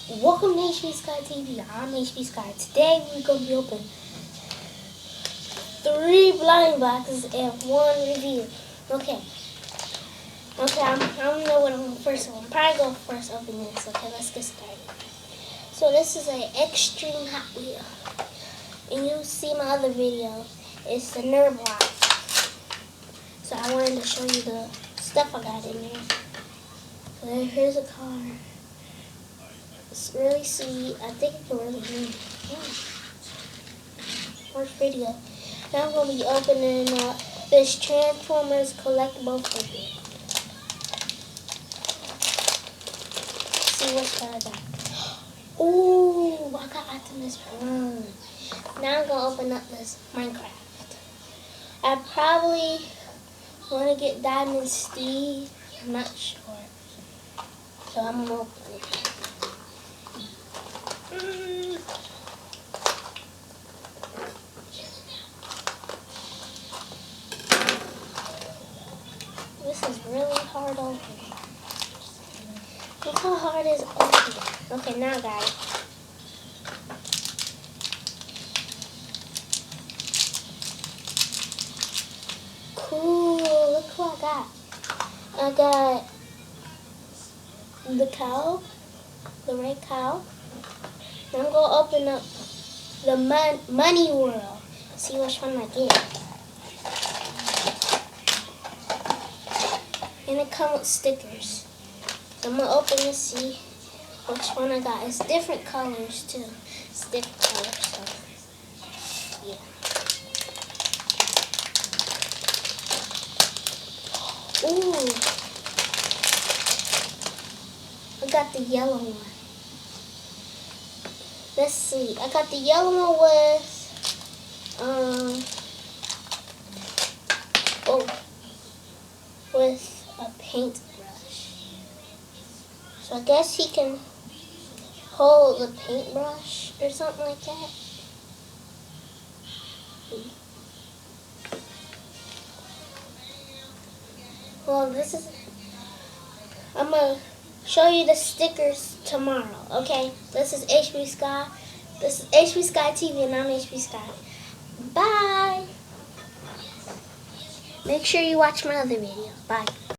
Welcome to HB Sky TV. I'm HB Sky. Today we're going to be opening 3 blind boxes and 1 review. Okay, I don't know what I'm going to first. I'm probably going to first open this. Okay, let's get started. So this is an Extreme Hot Wheel. And you see my other video. It's the Nerd Block. So I wanted to show you the stuff I got in there. So here's a car. It's really sweet. I think it can really do it. First video. Now I'm going to be opening this Transformers collectible figure. See what's I got. Ooh, I got Optimus Prime. Now I'm going to open up this Minecraft. I probably want to get Diamond Steve. I'm not sure. So I'm going to open it. This is really hard opening. Look how hard it is opening. Okay, now I got it. Cool, look what I got. I got the cow, the red cow. Now I'm going to open up the Money World. See which one I get. And it comes with stickers. So I'm going to open this, see which one I got. It's different colors too. It's different colors, so yeah. Ooh. I got the yellow one. Let's see. I got the yellow one with a paintbrush. So I guess he can hold the paintbrush or something like that. Well, I'm going to show you the stickers tomorrow, okay? This is HB Sky. This is HB Sky TV, and I'm HB Sky. Bye! Make sure you watch my other video. Bye.